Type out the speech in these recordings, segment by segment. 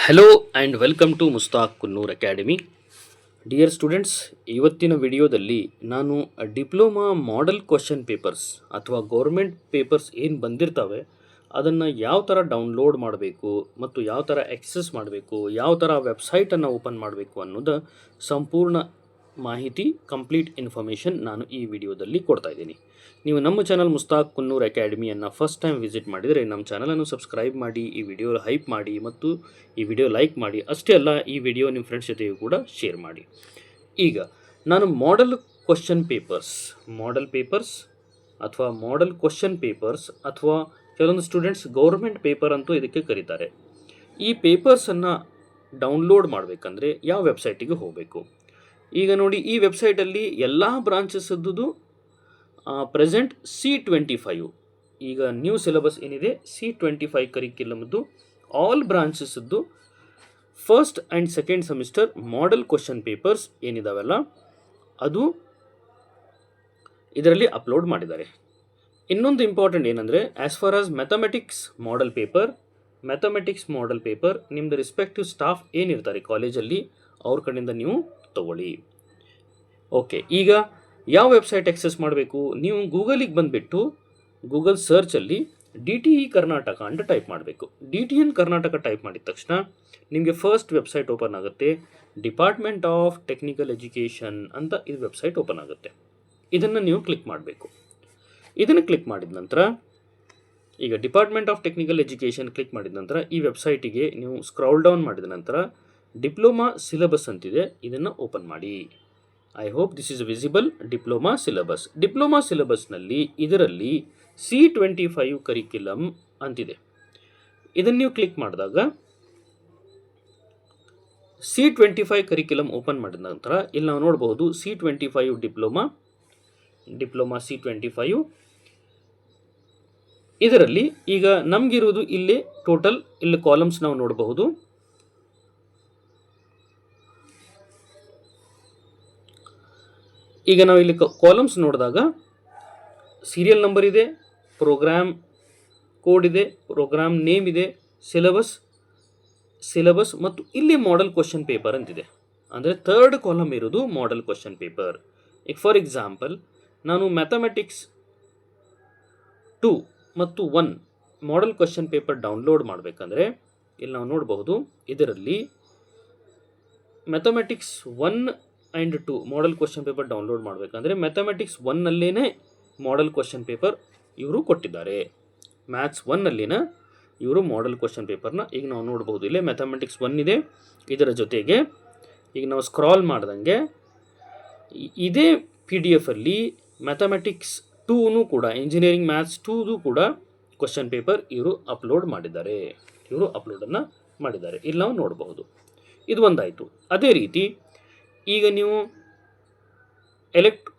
Hello and welcome to Mushtaq Kunnur academy. Dear students, ಇವತ್ತಿನ ವಿಡಿಯೋದಲ್ಲಿ ನಾನು ಡಿಪ್ಲೊಮಾ ಮಾಡೆಲ್ ಕ್ವಶನ್ ಪೇಪರ್ಸ್ ಅಥವಾ ಗೌರ್ಮೆಂಟ್ ಪೇಪರ್ಸ್ ಏನು ಬಂದಿರ್ತವೆ ಅದನ್ನು ಯಾವ ಥರ ಡೌನ್ಲೋಡ್ ಮಾಡಬೇಕು ಮತ್ತು ಯಾವ ಥರ ಆಕ್ಸೆಸ್ ಮಾಡಬೇಕು, ಯಾವ ಥರ ವೆಬ್ಸೈಟನ್ನು ಓಪನ್ ಮಾಡಬೇಕು ಅನ್ನೋದು ಸಂಪೂರ್ಣ ಮಾಹಿತಿ, ಕಂಪ್ಲೀಟ್ ಇನ್ಫಾರ್ಮೇಷನ್ ನಾನು ಈ ವಿಡಿಯೋದಲ್ಲಿ ಕೊಡ್ತಾ ಇದ್ದೀನಿ. ನೀವು ನಮ್ಮ ಚಾನಲ್ ಮುಸ್ತಾಕ್ ಕುನ್ನೂರ್ ಅಕಾಡೆಮಿಯನ್ನು ಫಸ್ಟ್ ಟೈಮ್ ವಿಸಿಟ್ ಮಾಡಿದರೆ ನಮ್ಮ ಚಾನಲನ್ನು ಸಬ್ಸ್ಕ್ರೈಬ್ ಮಾಡಿ, ಈ ವಿಡಿಯೋ ಹೈಪ್ ಮಾಡಿ ಮತ್ತು ಈ ವಿಡಿಯೋ ಲೈಕ್ ಮಾಡಿ. ಅಷ್ಟೇ ಅಲ್ಲ, ಈ ವಿಡಿಯೋ ನಿಮ್ಮ ಫ್ರೆಂಡ್ಸ್ ಜೊತೆಗೂ ಕೂಡ ಶೇರ್ ಮಾಡಿ. ಈಗ ನಾನು ಮಾಡೆಲ್ ಪೇಪರ್ಸ್ ಅಥವಾ ಮಾಡೆಲ್ ಕ್ವಶನ್ ಪೇಪರ್ಸ್ ಅಥವಾ ಕೆಲವೊಂದು ಸ್ಟೂಡೆಂಟ್ಸ್ ಗೌರ್ಮೆಂಟ್ ಪೇಪರ್ ಅಂತೂ ಇದಕ್ಕೆ ಕರೀತಾರೆ. ಈ ಪೇಪರ್ಸನ್ನು ಡೌನ್ಲೋಡ್ ಮಾಡಬೇಕಂದ್ರೆ ಯಾವ ವೆಬ್ಸೈಟಿಗೆ ಹೋಗಬೇಕು? ಈಗ ನೋಡಿ, ಈ ವೆಬ್ಸೈಟಲ್ಲಿ ಎಲ್ಲ ಬ್ರಾಂಚಸ್ಸದ್ದು ಪ್ರೆಸೆಂಟ್ C25, ಈಗ ನ್ಯೂ ಸಿಲೆಬಸ್ ಏನಿದೆ C25 ಕರಿಕ್ಯುಲಮ್ದು ಆಲ್ ಬ್ರಾಂಚಸ್ಸದ್ದು first and second semester model question papers ಏನಿದಾವಲ್ಲ ಅದು ಇದರಲ್ಲಿ ಅಪ್ಲೋಡ್ ಮಾಡಿದ್ದಾರೆ. ಇನ್ನೊಂದು ಇಂಪಾರ್ಟೆಂಟ್ ಏನಂದರೆ, as far as mathematics model paper ನಿಮ್ಮದು ರಿಸ್ಪೆಕ್ಟಿವ್ ಸ್ಟಾಫ್ ಏನಿರ್ತಾರೆ ಕಾಲೇಜಲ್ಲಿ ಅವ್ರ ಕಡೆಯಿಂದ ನೀವು ತಗೊಳ್ಳಿ. ಓಕೆ, ಈಗ ಯಾವ ವೆಬ್ಸೈಟ್ ಆಕ್ಸೆಸ್ ಮಾಡಬೇಕು? ನೀವು ಗೂಗಲಿಗೆ ಬಂದುಬಿಟ್ಟು ಗೂಗಲ್ ಸರ್ಚಲ್ಲಿ DTE ಕರ್ನಾಟಕ ಅಂತ ಟೈಪ್ ಮಾಡಬೇಕು. DTN ಕರ್ನಾಟಕ ಟೈಪ್ ಮಾಡಿದ ತಕ್ಷಣ ನಿಮಗೆ ಫಸ್ಟ್ ವೆಬ್ಸೈಟ್ ಓಪನ್ ಆಗುತ್ತೆ. ಡಿಪಾರ್ಟ್ಮೆಂಟ್ ಆಫ್ ಟೆಕ್ನಿಕಲ್ ಎಜುಕೇಷನ್ ಅಂತ ಇದು ವೆಬ್ಸೈಟ್ ಓಪನ್ ಆಗುತ್ತೆ. ಇದನ್ನು ನೀವು ಕ್ಲಿಕ್ ಮಾಡಬೇಕು. ಇದನ್ನು ಕ್ಲಿಕ್ ಮಾಡಿದ ನಂತರ, ಈಗ department of technical education click ಮಾಡಿದ ನಂತರ ಈ ವೆಬ್ಸೈಟಿಗೆ ನೀವು ಸ್ಕ್ರಾಲ್ ಡೌನ್ ಮಾಡಿದ ನಂತರ ಡಿಪ್ಲೊಮಾ ಸಿಲೆಬಸ್ ಅಂತಿದೆ, ಇದನ್ನು ಓಪನ್ ಮಾಡಿ. I hope this is visible. Diploma ಸಿಲೆಬಸ್ನಲ್ಲಿ ಇದರಲ್ಲಿ C25 ಕರಿಕ್ಯುಲಮ್ ಅಂತಿದೆ. ಇದನ್ನು ನೀವು ಕ್ಲಿಕ್ ಮಾಡಿದಾಗ C25 ಕರಿಕ್ಯುಲಮ್ ಓಪನ್ ಮಾಡಿದ ನಂತರ ಇಲ್ಲಿ ನಾವು ನೋಡಬಹುದು C25 ಡಿಪ್ಲೊಮಾ C25. ಇದರಲ್ಲಿ ಈಗ ನಮಗಿರುವುದು ಇಲ್ಲಿ ಟೋಟಲ್ ಇಲ್ಲಿ ಕಾಲಮ್ಸ್ ನಾವು ನೋಡಬಹುದು. ಈಗ ನಾವು ಇಲ್ಲಿ ಕಾಲಮ್ಸ್ ನೋಡಿದಾಗ ಸೀರಿಯಲ್ ನಂಬರ್ ಇದೆ, ಪ್ರೋಗ್ರಾಮ್ ಕೋಡ್ ಇದೆ, ಪ್ರೋಗ್ರಾಮ್ ನೇಮ್ ಇದೆ, ಸಿಲೆಬಸ್ ಮತ್ತು ಇಲ್ಲಿ ಮಾಡೆಲ್ ಕ್ವಶನ್ ಪೇಪರ್ ಅಂತಿದೆ. ಅಂದರೆ ಥರ್ಡ್ ಕಾಲಮ್ ಇರೋದು ಮಾಡೆಲ್ ಕ್ವಶನ್ ಪೇಪರ್. ಈಗ ಫಾರ್ ಎಕ್ಸಾಂಪಲ್ ನಾನು ಮ್ಯಾಥಮೆಟಿಕ್ಸ್ 2 ಮತ್ತು 1 ಮಾಡೆಲ್ ಕ್ವಶನ್ ಪೇಪರ್ ಡೌನ್ಲೋಡ್ ಮಾಡಬೇಕಂದ್ರೆ ಇಲ್ಲಿ ನಾವು ನೋಡಬಹುದು. ಇದರಲ್ಲಿ mathematics 1 and 2 model question paper download ಮಾಡಬೇಕಂದ್ರೆ ಮ್ಯಾಥಮೆಟಿಕ್ಸ್ 1ನಲ್ಲೇ ಮಾಡೆಲ್ ಕ್ವಶನ್ ಪೇಪರ್ ಇವರು ಕೊಟ್ಟಿದ್ದಾರೆ. ಮ್ಯಾಥ್ಸ್ 1ನಲ್ಲಿನ ಇವರು ಮಾಡೆಲ್ ಕ್ವಶನ್ ಪೇಪರ್ನ ಈಗ ನಾವು ನೋಡಬಹುದು. ಇಲ್ಲೇ ಮ್ಯಾಥಮೆಟಿಕ್ಸ್ 1 ಇದೆ. ಇದರ ಜೊತೆಗೆ ಈಗ ನಾವು ಸ್ಕ್ರಾಲ್ ಮಾಡ್ದಂಗೆ ಇದೇ PDF ಅಲ್ಲಿ ಮ್ಯಾಥಮೆಟಿಕ್ಸ್ 2 ಕೂಡ, ಇಂಜಿನಿಯರಿಂಗ್ ಮ್ಯಾಥ್ಸ್ 2 ಕೂಡ ಕ್ವಶನ್ ಪೇಪರ್ ಇವರು ಅಪ್ಲೋಡನ್ನು ಮಾಡಿದ್ದಾರೆ. ಇಲ್ಲಿ ನಾವು ನೋಡಬಹುದು. ಇದು ಒಂದಾಯಿತು. ಅದೇ ರೀತಿ ಈಗ ನೀವು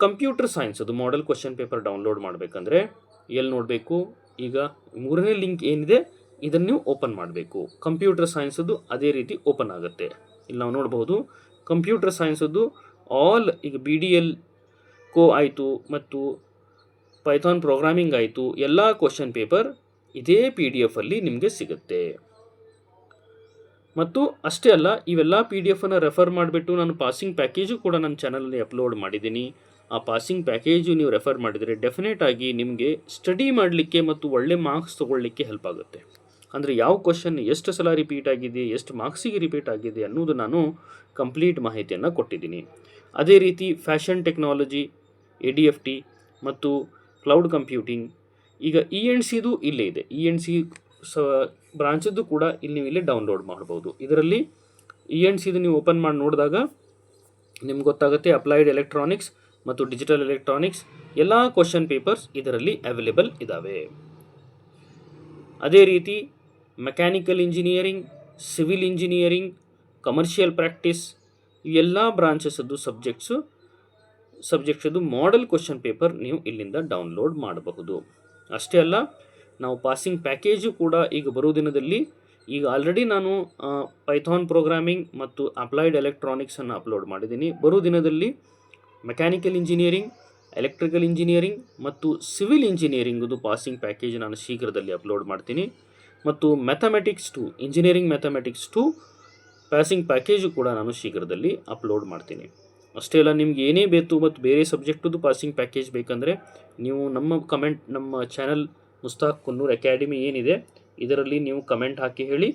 ಕಂಪ್ಯೂಟರ್ ಸೈನ್ಸ್ ಅದು ಮಾಡೆಲ್ ಕ್ವಶನ್ ಪೇಪರ್ ಡೌನ್ಲೋಡ್ ಮಾಡಬೇಕಂದ್ರೆ ಎಲ್ಲಿ ನೋಡಬೇಕು? ಈಗ ಮೂರನೇ ಲಿಂಕ್ ಏನಿದೆ ಇದನ್ನು ನೀವು ಓಪನ್ ಮಾಡಬೇಕು. ಕಂಪ್ಯೂಟರ್ ಸೈನ್ಸದ್ದು ಅದೇ ರೀತಿ ಓಪನ್ ಆಗುತ್ತೆ. ಇಲ್ಲಿ ನಾವು ನೋಡಬಹುದು ಕಂಪ್ಯೂಟರ್ ಸೈನ್ಸದ್ದು ಆಲ್, ಈಗ BDL ಕೋ ಆಯಿತು ಮತ್ತು ಪೈಥಾನ್ ಪ್ರೋಗ್ರಾಮಿಂಗ್ ಆಯಿತು, ಎಲ್ಲ ಕ್ವಶನ್ ಪೇಪರ್ ಇದೇ PDF ಅಲ್ಲಿ ನಿಮಗೆ ಸಿಗುತ್ತೆ. ಮತ್ತು ಅಷ್ಟೇ ಅಲ್ಲ, ಇವೆಲ್ಲ PDF ರೆಫರ್ ಮಾಡಿಬಿಟ್ಟು ನಾನು ಪಾಸಿಂಗ್ ಪ್ಯಾಕೇಜು ಕೂಡ ನನ್ನ ಚಾನಲಲ್ಲಿ ಅಪ್ಲೋಡ್ ಮಾಡಿದ್ದೀನಿ. ಆ ಪಾಸಿಂಗ್ ಪ್ಯಾಕೇಜು ನೀವು ರೆಫರ್ ಮಾಡಿದರೆ ಡೆಫಿನೆಟ್ ಆಗಿ ನಿಮಗೆ ಸ್ಟಡಿ ಮಾಡಲಿಕ್ಕೆ ಮತ್ತು ಒಳ್ಳೆ ಮಾರ್ಕ್ಸ್ ತೊಗೊಳ್ಳಿಕ್ಕೆ ಹೆಲ್ಪ್ ಆಗುತ್ತೆ. ಅಂದರೆ ಯಾವ ಕ್ವಶನ್ ಎಷ್ಟು ಸಲ ರಿಪೀಟ್ ಆಗಿದೆ, ಎಷ್ಟು ಮಾರ್ಕ್ಸಿಗೆ ರಿಪೀಟ್ ಆಗಿದೆ ಅನ್ನೋದು ನಾನು ಕಂಪ್ಲೀಟ್ ಮಾಹಿತಿಯನ್ನು ಕೊಟ್ಟಿದ್ದೀನಿ. ಅದೇ ರೀತಿ ಫ್ಯಾಷನ್ ಟೆಕ್ನಾಲಜಿ, ADFT ಮತ್ತು ಕ್ಲೌಡ್ ಕಂಪ್ಯೂಟಿಂಗ್, ಈಗ ENCದು ಇಲ್ಲೇ ಇದೆ. ENC ಬ್ರಾಂಚದ್ದು ಕೂಡ ಇಲ್ಲಿ ನೀವು ಇಲ್ಲೇ ಡೌನ್ಲೋಡ್ ಮಾಡ್ಬೋದು. ಇದರಲ್ಲಿ ENCದು ನೀವು ಓಪನ್ ಮಾಡಿ ನೋಡಿದಾಗ ನಿಮ್ಗೆ ಗೊತ್ತಾಗುತ್ತೆ ಅಪ್ಲೈಡ್ ಎಲೆಕ್ಟ್ರಾನಿಕ್ಸ್ ಮತ್ತು ಡಿಜಿಟಲ್ ಎಲೆಕ್ಟ್ರಾನಿಕ್ಸ್ ಎಲ್ಲ ಕ್ವಶನ್ ಪೇಪರ್ಸ್ ಇದರಲ್ಲಿ ಅವೈಲೇಬಲ್ ಇದ್ದಾವೆ. ಅದೇ ರೀತಿ mechanical engineering, civil engineering, commercial practice ಇವೆಲ್ಲ ಬ್ರಾಂಚಸ್ಸದ್ದು ಸಬ್ಜೆಕ್ಟ್ಸದ್ದು ಮಾಡೆಲ್ ಕ್ವಶನ್ ಪೇಪರ್ ನೀವು ಇಲ್ಲಿಂದ ಡೌನ್ಲೋಡ್ ಮಾಡಬಹುದು. ಅಷ್ಟೇ ಅಲ್ಲ, ನಾವು ಪಾಸಿಂಗ್ ಪ್ಯಾಕೇಜು ಕೂಡ ಈಗ ಬರೋ ದಿನದಲ್ಲಿ, ಈಗ ಆಲ್ರೆಡಿ ನಾನು ಪೈಥಾನ್ ಪ್ರೋಗ್ರಾಮಿಂಗ್ ಮತ್ತು ಅಪ್ಲೈಡ್ ಎಲೆಕ್ಟ್ರಾನಿಕ್ಸನ್ನು ಅಪ್ಲೋಡ್ ಮಾಡಿದ್ದೀನಿ. ಬರೋ ದಿನದಲ್ಲಿ ಮೆಕ್ಯಾನಿಕಲ್ ಇಂಜಿನಿಯರಿಂಗ್, ಎಲೆಕ್ಟ್ರಿಕಲ್ ಇಂಜಿನಿಯರಿಂಗ್ ಮತ್ತು ಸಿವಿಲ್ ಇಂಜಿನಿಯರಿಂಗ್ದು ಪಾಸಿಂಗ್ ಪ್ಯಾಕೇಜ್ ನಾನು ಶೀಘ್ರದಲ್ಲಿ ಅಪ್ಲೋಡ್ ಮಾಡ್ತೀನಿ. ಮತ್ತು mathematics 2 engineering mathematics 2 passing package ಕೂಡ ನಾನು ಶೀಘ್ರದಲ್ಲಿ ಅಪ್ಲೋಡ್ ಮಾಡ್ತೀನಿ. ಅಷ್ಟೇ ಅಲ್ಲ, ನಿಮ್ಗೆ ಏನೇ ಬೇಕು ಮತ್ತು ಬೇರೆ ಸಬ್ಜೆಕ್ಟದು ಪಾಸಿಂಗ್ ಪ್ಯಾಕೇಜ್ ಬೇಕಂದರೆ ನೀವು ನಮ್ಮ ಚಾನಲ್ ಮುಸ್ತಾಕ್ ಕುನ್ನೂರ್ ಅಕಾಡೆಮಿ ಏನಿದೆ ಇದರಲ್ಲಿ ನೀವು ಕಮೆಂಟ್ ಹಾಕಿ ಹೇಳಿ.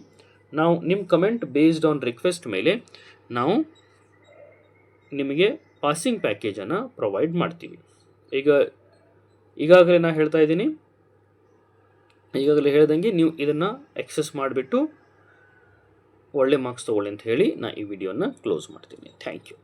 ನಾವು ನಿಮ್ಮ ಕಮೆಂಟ್ ಬೇಸ್ಡ್ ಆನ್ ರಿಕ್ವೆಸ್ಟ್ ಮೇಲೆ ನಾವು ನಿಮಗೆ ಪಾಸಿಂಗ್ ಪ್ಯಾಕೇಜನ್ನು ಪ್ರೊವೈಡ್ ಮಾಡ್ತೀವಿ. ಈಗಾಗಲೇ ನಾನು ಹೇಳ್ತಾ ಇದ್ದೀನಿ, ಈಗಾಗಲೇ ಹೇಳ್ದಂಗೆ ನೀವು ಇದನ್ನು ಎಕ್ಸೆಸ್ ಮಾಡಿಬಿಟ್ಟು ಒಳ್ಳೆ ಮಾರ್ಕ್ಸ್ ತೊಗೊಳ್ಳಿ ಅಂತ ಹೇಳಿ ನಾನು ಈ ವಿಡಿಯೋನ ಕ್ಲೋಸ್ ಮಾಡ್ತೀನಿ. Thank you.